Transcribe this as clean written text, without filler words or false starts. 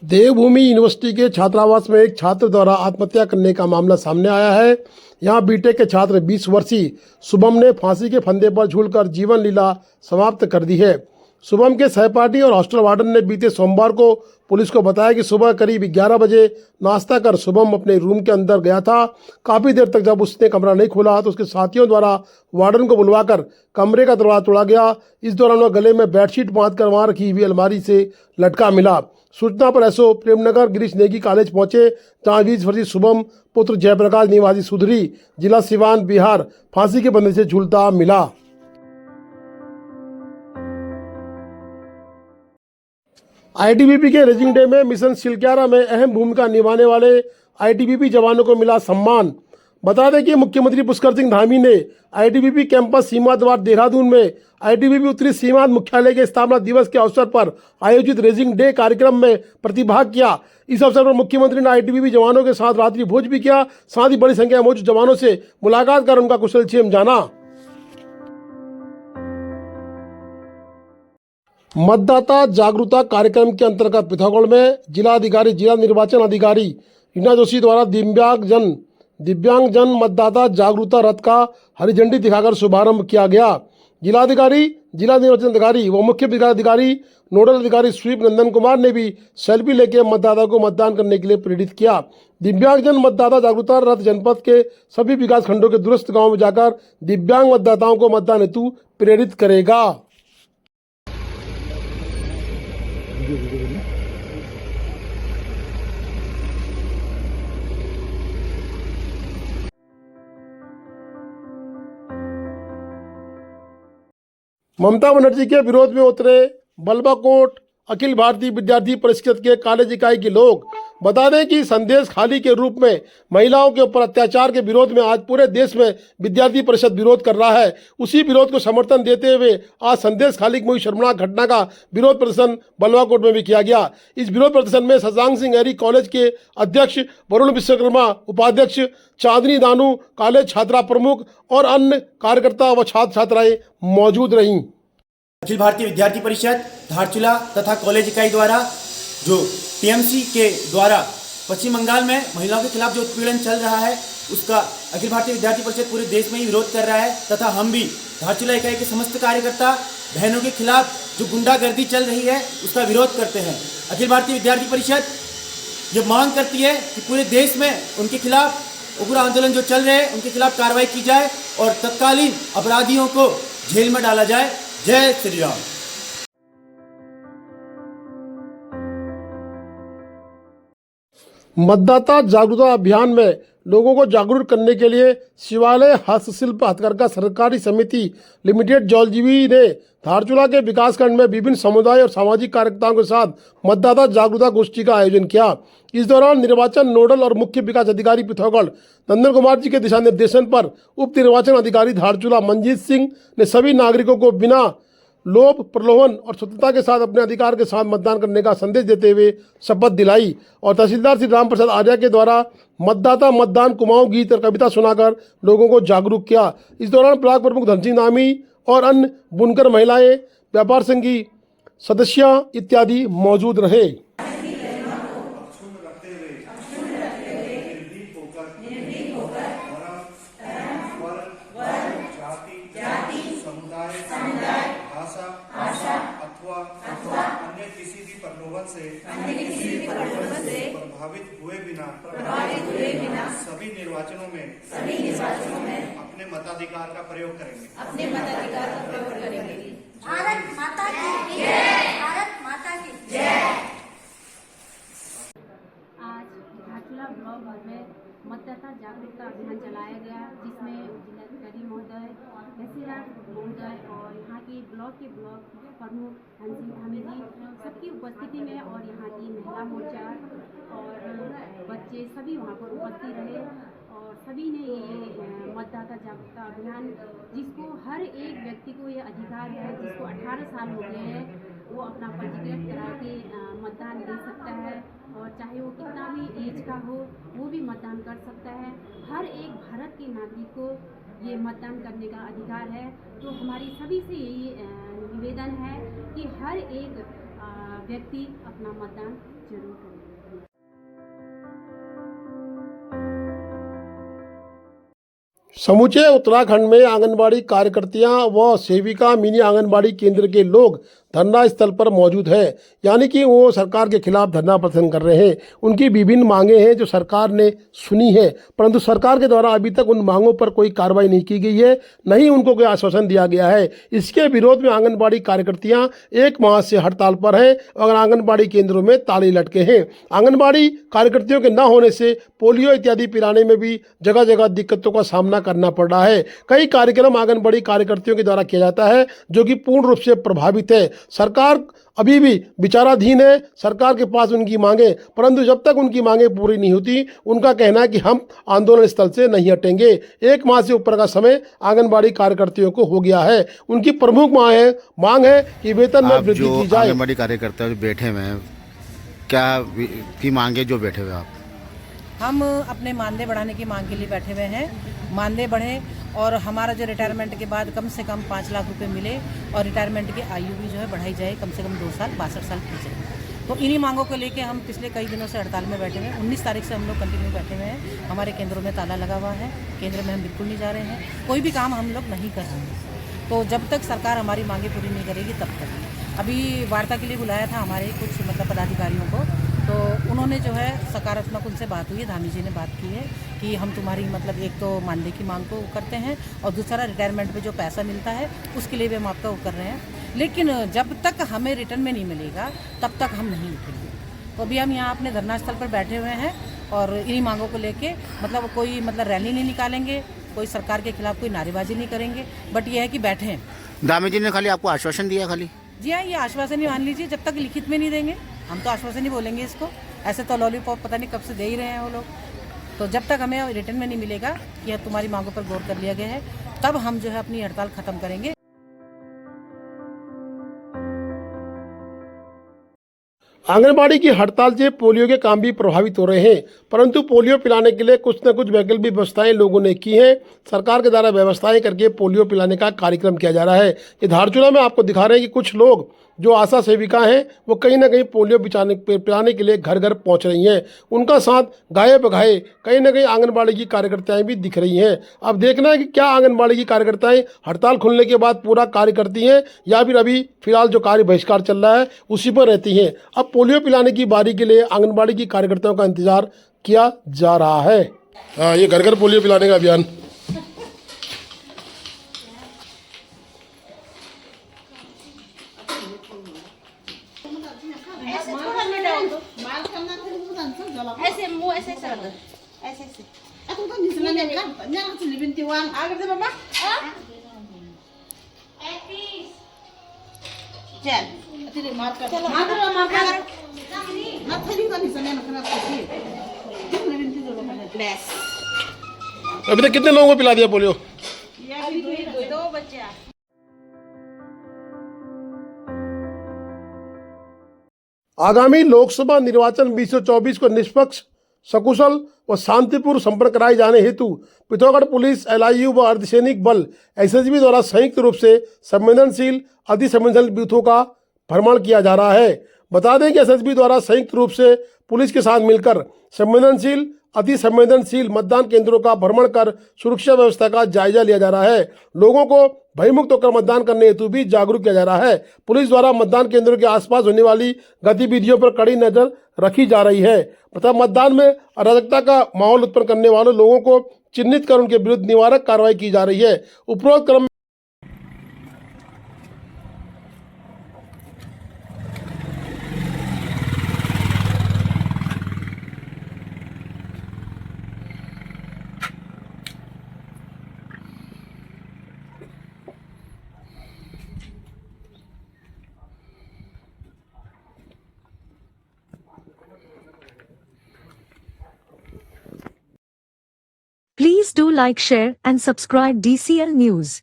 देवभूमि university के छात्रावास में एक छात्र द्वारा आत्महत्या करने का मामला सामने आया है। यहां बीटेक के छात्र 20 वर्षीय शुभम ने फांसी के फंदे पर झूलकर जीवन लीला समाप्त कर दी है। शुभम के सहपाठी और हॉस्टल वार्डन ने बीते सोमवार को पुलिस को बताया कि सुबह करीब 11 बजे नाश्ता कर शुभम अपने रूम के अंदर गया था। काफ़ी देर तक जब उसने कमरा नहीं खोला तो उसके साथियों द्वारा वार्डन को बुलवाकर कमरे का दरवाजा तोड़ा गया। इस दौरान वह गले में बेडशीट बांधकर वहां रखी हुई अलमारी से लटका मिला। सूचना पर एसओ प्रेमनगर गिरीश नेगी कॉलेज पहुंचे, जहां 20 वर्षीय शुभम पुत्र जयप्रकाश निवासी सुधरी जिला सिवान बिहार फांसी के फंदे से झूलता मिला। आईटीबीपी के रेजिंग डे में मिशन सिलक्यारा में अहम भूमिका निभाने वाले आईटीबीपी जवानों को मिला सम्मान। बता दें कि मुख्यमंत्री पुष्कर सिंह धामी ने आईटीबीपी कैंपस सीमा द्वार देहरादून में आईटीबीपी उत्तरी सीमांत मुख्यालय के स्थापना दिवस के अवसर पर आयोजित रेजिंग डे कार्यक्रम में प्रतिभाग किया। इस अवसर पर मुख्यमंत्री ने आईटीबीपी जवानों के साथ रात्रि भोज भी किया। साथ ही बड़ी संख्या में मौजूद जवानों से मुलाकात कर उनका कुशलक्षेम जाना। मतदाता जागरूकता कार्यक्रम के अंतर्गत पिथौरागढ़ में जिला निर्वाचन अधिकारी रीना जोशी द्वारा दिव्यांगजन मतदाता जागरूकता रथ का हरी झंडी दिखाकर शुभारंभ किया गया। जिला निर्वाचन अधिकारी व मुख्य विकास अधिकारी नोडल अधिकारी स्वीप नंदन कुमार ने भी सेल्फी लेकर मतदाता को मतदान करने के लिए प्रेरित किया। दिव्यांगजन मतदाता जागरूकता रथ जनपद के सभी विकास खंडों के दूरस्थ गाँव में जाकर दिव्यांग मतदाताओं को मतदान हेतु प्रेरित करेगा। ममता बनर्जी के विरोध में उतरे बल्बाकोट अखिल भारतीय विद्यार्थी परिषद के कॉलेज इकाई के लोग। बता दें कि संदेश खाली के रूप में महिलाओं के ऊपर अत्याचार के विरोध में आज पूरे देश में विद्यार्थी परिषद विरोध कर रहा है। उसी विरोध को समर्थन देते हुए आज संदेश खाली में हुई शर्मनाक घटना का विरोध प्रदर्शन बल्बाकोट में भी किया गया। इस विरोध प्रदर्शन में सजांग सिंह एरी कॉलेज के अध्यक्ष, वरुण विश्वकर्मा उपाध्यक्ष, चांदनी दानू कॉलेज छात्रा प्रमुख और अन्य कार्यकर्ता व छात्र छात्राएं मौजूद रहीं। अखिल भारतीय विद्यार्थी परिषद धारचूला तथा कॉलेज इकाई द्वारा जो टीएमसी के द्वारा पश्चिम बंगाल में महिलाओं के खिलाफ जो उत्पीड़न चल रहा है उसका अखिल भारतीय विद्यार्थी परिषद पूरे देश में ही विरोध कर रहा है तथा हम भी धारचूला इकाई के समस्त कार्यकर्ता बहनों के खिलाफ जो गुंडागर्दी चल रही है उसका विरोध करते हैं। अखिल भारतीय विद्यार्थी परिषद ये मांग करती है कि पूरे देश में उनके खिलाफ उग्र आंदोलन जो चल रहे हैं उनके खिलाफ कार्रवाई की जाए और तत्कालीन अपराधियों को जेल में डाला जाए। जय श्री राम। मतदाता जागरूकता अभियान में लोगों को जागरूक करने के लिए शिवालय हस्तशिल्प हथकरघा सहकारी समिति लिमिटेड जौलजीबी ने धारचूला के विकासखंड में विभिन्न समुदाय और सामाजिक कार्यकर्ताओं के साथ मतदाता जागरूकता गोष्ठी का आयोजन किया। इस दौरान निर्वाचन नोडल और मुख्य विकास अधिकारी पिथौरागढ़ नंदन कुमार जी के दिशा निर्देशन पर उप निर्वाचन अधिकारी धारचूला मंजीत सिंह ने सभी नागरिकों को बिना लोभ प्रलोभन और स्वतंत्रता के साथ अपने अधिकार के साथ मतदान करने का संदेश देते हुए शपथ दिलाई। और तहसीलदार श्री राम प्रसाद आर्या के द्वारा मतदाता मतदान कुमाऊं गीत और कविता सुनाकर लोगों को जागरूक किया। इस दौरान ब्लॉक प्रमुख धन सिंह नामी और अन्य बुनकर महिलाएं, व्यापार संघ की सदस्या इत्यादि मौजूद रहे। अथवा अन्य किसी भी प्रलोभन से प्रभावित हुए बिना सभी निर्वाचनों में अपने मताधिकार का प्रयोग करेंगे। भारत माता की जय। भारत माता की जय। आज धारचूला ब्लॉक में मतदाता जागरूकता अभियान चलाया गया, जिसमें जिलाधिकारी महोदय, तहसीलदार महोदय और यहाँ की ब्लॉक प्रमुख धन सिंह धामी जी सबकी उपस्थिति में और यहाँ की महिला मोर्चा और बच्चे सभी वहाँ पर उपस्थित रहे और सभी ने ये मतदाता जागरूकता अभियान, जिसको हर एक व्यक्ति को ये अधिकार है, जिसको 18 साल हो गए हैं वो अपना पंजीकृत करा के मतदान दे सकता है और चाहे वो कितना भी एज का हो वो भी मतदान कर सकता है। हर एक भारत के नागरिक को ये मतदान करने का अधिकार है। तो हमारी सभी से यही निवेदन है कि हर एक व्यक्ति अपना मतदान जरूर करेंगे। समूचे उत्तराखंड में आंगनबाड़ी कार्यकर्तियां व सेविका मिनी आंगनबाड़ी केंद्र के लोग धरना स्थल पर मौजूद है, यानी कि वो सरकार के खिलाफ धरना प्रदर्शन कर रहे हैं। उनकी विभिन्न मांगे हैं जो सरकार ने सुनी है, परंतु सरकार के द्वारा अभी तक उन मांगों पर कोई कार्रवाई नहीं की गई है, नहीं उनको कोई आश्वासन दिया गया है। इसके विरोध में आंगनबाड़ी कार्यकर्तियां 1 माह से हड़ताल पर हैं और आंगनबाड़ी केंद्रों में ताले लटके हैं। आंगनबाड़ी कार्यकर्तियों के न होने से पोलियो इत्यादि पिलाने में भी जगह जगह दिक्कतों का सामना करना पड़ रहा है। कई कार्यक्रम आंगनबाड़ी कार्यकर्तियों के द्वारा किया जाता है जो कि पूर्ण रूप से प्रभावित है। सरकार अभी भी विचाराधीन है, सरकार के पास उनकी मांगे, परंतु जब तक उनकी मांगे पूरी नहीं होती, उनका कहना है कि हम आंदोलन स्थल से नहीं हटेंगे। 1 माह से ऊपर का समय आंगनबाड़ी कार्यकर्तियों को हो गया है। उनकी प्रमुख मांग है कि वेतन में वृद्धि की जाए। आंगनबाड़ी कार्यकर्ता जो बैठे हुए हैं, क्या की मांगे जो बैठे हुए आप? हम अपने मानदेय बढ़ाने की मांग के लिए बैठे हुए हैं। मानदेय बढ़े और हमारा जो रिटायरमेंट के बाद कम से कम 5 लाख रुपए मिले और रिटायरमेंट की आयु भी जो है बढ़ाई जाए, कम से कम 2 साल 62 साल की जाए। तो इन्हीं मांगों को लेके हम पिछले कई दिनों से हड़ताल में बैठे हुए हैं। 19 तारीख से हम लोग कंटिन्यू बैठे हुए हैं। हमारे केंद्रों में ताला लगा हुआ है, केंद्र में हम बिल्कुल नहीं जा रहे हैं, कोई भी काम हम लोग नहीं कर रहे हैं। तो जब तक सरकार हमारी मांगे पूरी नहीं करेगी तब तक। अभी वार्ता के लिए बुलाया था हमारे कुछ पदाधिकारियों को, तो उन्होंने जो है सकारात्मक उनसे बात हुई है, धामी जी ने बात की है कि हम तुम्हारी एक तो मानदेय की मांग को करते हैं और दूसरा रिटायरमेंट पे जो पैसा मिलता है उसके लिए भी हम आपका वो कर रहे हैं, लेकिन जब तक हमें रिटर्न में नहीं मिलेगा तब तक हम नहीं उठेंगे। तो अभी हम यहाँ अपने धरना स्थल पर बैठे हुए हैं और इन्हीं मांगों को लेके कोई रैली नहीं निकालेंगे, कोई सरकार के खिलाफ कोई नारेबाजी नहीं करेंगे, बट ये है कि बैठे हैं। दामी जी ने खाली आपको आश्वासन दिया खाली? जी हाँ, ये आश्वासन ही मान लीजिए, जब तक लिखित में नहीं देंगे हम तो आश्वासन ही बोलेंगे इसको। ऐसे तो लॉलीपॉप पता नहीं कब से दे ही रहे हैं वो लोग। तो जब तक हमें रिटर्न में नहीं मिलेगा कि अब तुम्हारी मांगों पर गौर कर लिया गया है, तब हम जो है अपनी हड़ताल खत्म करेंगे। आंगनबाड़ी की हड़ताल से पोलियो के काम भी प्रभावित हो रहे हैं, परंतु पोलियो पिलाने के लिए कुछ न कुछ वैकल्पिक व्यवस्थाएं लोगों ने की हैं। सरकार के द्वारा व्यवस्थाएं करके पोलियो पिलाने का कार्यक्रम किया जा रहा है। ये धारचूला में आपको दिखा रहे हैं कि कुछ लोग जो आशा सेविका हैं वो कहीं ना कहीं पोलियो पिलाने के लिए घर घर पहुंच रही हैं। उनका साथ गाये बगाए कहीं ना कहीं आंगनबाड़ी की कार्यकर्ताएं भी दिख रही हैं। अब देखना है कि क्या आंगनबाड़ी की कार्यकर्ताएं हड़ताल खुलने के बाद पूरा कार्य करती हैं या फिर अभी फिलहाल जो कार्य बहिष्कार चल रहा है उसी पर रहती हैं। अब पोलियो पिलाने की बारी के लिए आंगनबाड़ी की कार्यकर्ताओं का इंतजार किया जा रहा है। ये घर घर पोलियो पिलाने का अभियान। ऐसे मुंह ऐसे ऐसे रख ऐसे ऐसे aku kan di sana kan nyala tu libin tiwan agar tu mama चल तेरे मार कर ना थरी का निशान ना खराब करती तुम libin ती जो बस। अभी तक कितने लोगों को पिला दिया पोलियो? ये दो बच्चे। आगामी लोकसभा निर्वाचन 2024 को निष्पक्ष, सकुशल व शांतिपूर्ण संपन्न कराए जाने हेतु पिथौरागढ़ पुलिस, एलआईयू व अर्धसैनिक बल एसएसबी द्वारा संयुक्त रूप से संवेदनशील अति संवेदनशील बूथों का भ्रमण किया जा रहा है। बता दें कि एसएसबी द्वारा संयुक्त रूप से पुलिस के साथ मिलकर संवेदनशील अति संवेदनशील मतदान केंद्रों का भ्रमण कर सुरक्षा व्यवस्था का जायजा लिया जा रहा है। लोगों को भयमुक्त होकर मतदान करने हेतु भी जागरूक किया जा रहा है। पुलिस द्वारा मतदान केंद्रों के आसपास होने वाली गतिविधियों पर कड़ी नजर रखी जा रही है तथा मतदान में अराजकता का माहौल उत्पन्न करने वाले लोगों को चिन्हित कर उनके विरुद्ध निवारक कार्रवाई की जा रही है। उपरोक्त क्रम Please do like, share and subscribe DCL News.